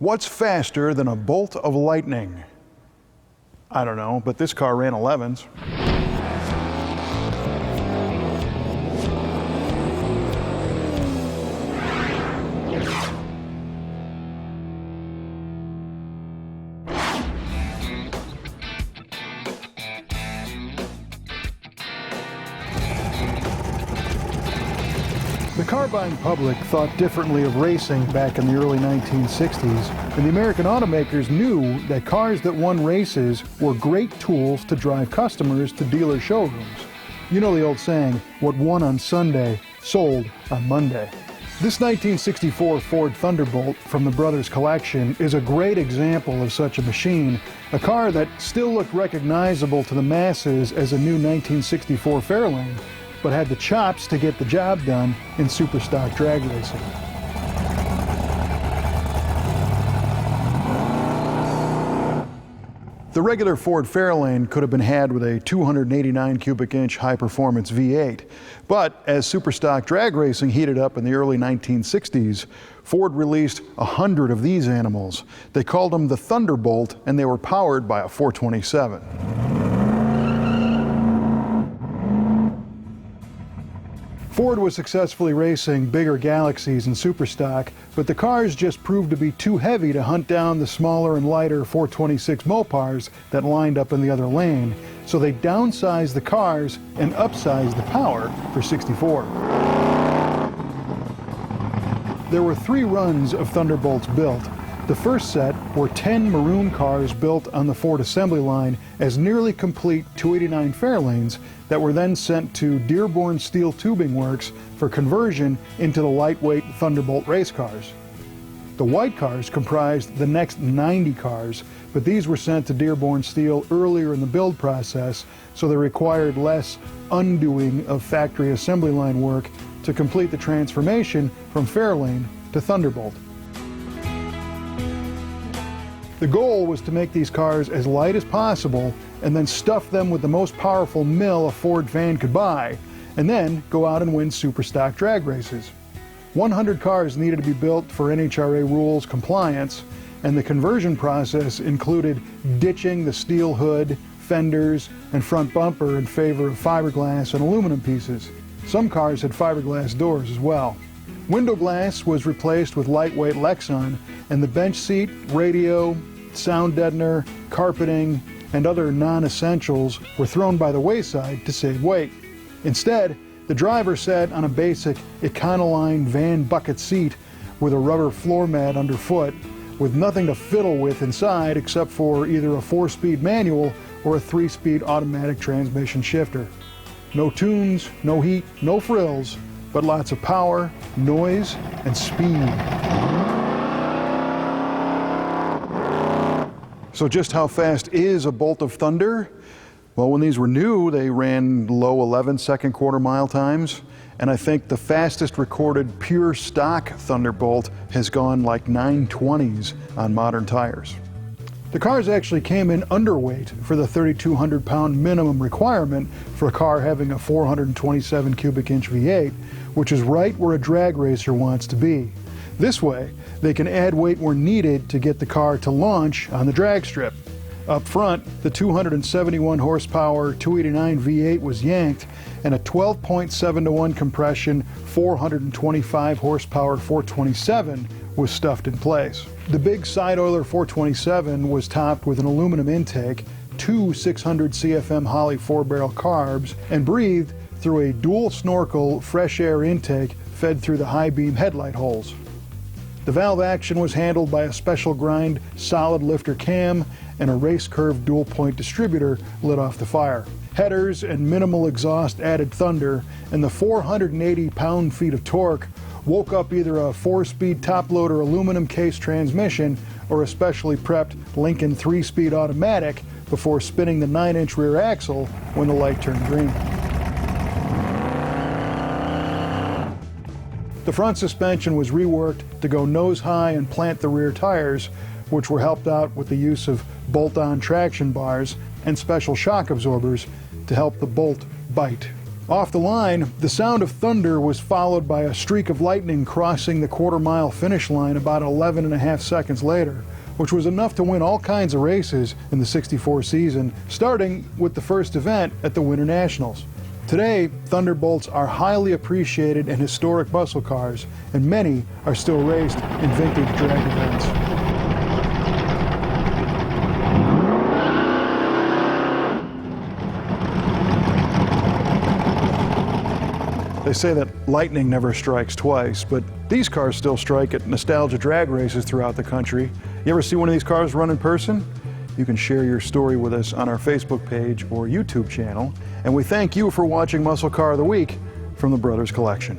What's faster than a bolt of lightning? I don't know, but this car ran 11s. The car-buying public thought differently of racing back in the early 1960s, and the American automakers knew that cars that won races were great tools to drive customers to dealer showrooms. You know the old saying, what won on Sunday, sold on Monday. This 1964 Ford Thunderbolt from the brothers' collection is a great example of such a machine, a car that still looked recognizable to the masses as a new 1964 Fairlane, but had the chops to get the job done in superstock drag racing. The regular Ford Fairlane could have been had with a 289 cubic inch high-performance V8, but as superstock drag racing heated up in the early 1960s, Ford released 100 of these animals. They called them the Thunderbolt, and they were powered by a 427. Ford was successfully racing bigger Galaxies in superstock, but the cars just proved to be too heavy to hunt down the smaller and lighter 426 Mopars that lined up in the other lane, so they downsized the cars and upsized the power for 64. There were 3 runs of Thunderbolts built. The first set were 10 maroon cars built on the Ford assembly line as nearly complete 289 Fairlanes that were then sent to Dearborn Steel Tubing Works for conversion into the lightweight Thunderbolt race cars. The white cars comprised the next 90 cars, but these were sent to Dearborn Steel earlier in the build process, so they required less undoing of factory assembly line work to complete the transformation from Fairlane to Thunderbolt. The goal was to make these cars as light as possible and then stuff them with the most powerful mill a Ford fan could buy, and then go out and win superstock drag races. 100 cars needed to be built for NHRA rules compliance, and the conversion process included ditching the steel hood, fenders, and front bumper in favor of fiberglass and aluminum pieces. Some cars had fiberglass doors as well. Window glass was replaced with lightweight Lexan, and the bench seat, radio, sound deadener, carpeting, and other non-essentials were thrown by the wayside to save weight. Instead, the driver sat on a basic Econoline van bucket seat with a rubber floor mat underfoot, with nothing to fiddle with inside except for either a 4-speed manual or a 3-speed automatic transmission shifter. No tunes, no heat, no frills, but lots of power, noise, and speed. So just how fast is a bolt of thunder? Well, when these were new, they ran low 11 second quarter mile times, and I think the fastest recorded pure stock Thunderbolt has gone like 920s on modern tires. The cars actually came in underweight for the 3,200 pound minimum requirement for a car having a 427 cubic inch V8, which is right where a drag racer wants to be. This way, they can add weight where needed to get the car to launch on the drag strip. Up front, the 271 horsepower 289 V8 was yanked, and a 12.7-to-1 compression 425 horsepower 427 was stuffed in place. The big side oiler 427 was topped with an aluminum intake, 2 600 CFM Holley 4-barrel carbs, and breathed through a dual snorkel fresh air intake fed through the high beam headlight holes. The valve action was handled by a special grind solid lifter cam, and a race curve dual point distributor lit off the fire. Headers and minimal exhaust added thunder, and the 480 pound-feet of torque woke up either a 4-speed top-loader aluminum case transmission or a specially prepped Lincoln 3-speed automatic before spinning the 9-inch rear axle when the light turned green. The front suspension was reworked to go nose high and plant the rear tires, which were helped out with the use of bolt-on traction bars and special shock absorbers to help the bolt bite. Off the line, the sound of thunder was followed by a streak of lightning crossing the quarter-mile finish line about 11.5 seconds later, which was enough to win all kinds of races in the '64 season, starting with the first event at the Winter Nationals. Today, Thunderbolts are highly appreciated in historic muscle cars, and many are still raced in vintage drag events. They say that lightning never strikes twice, but these cars still strike at nostalgia drag races throughout the country. You ever see one of these cars run in person? You can share your story with us on our Facebook page or YouTube channel. And we thank you for watching Muscle Car of the Week from the Brothers Collection.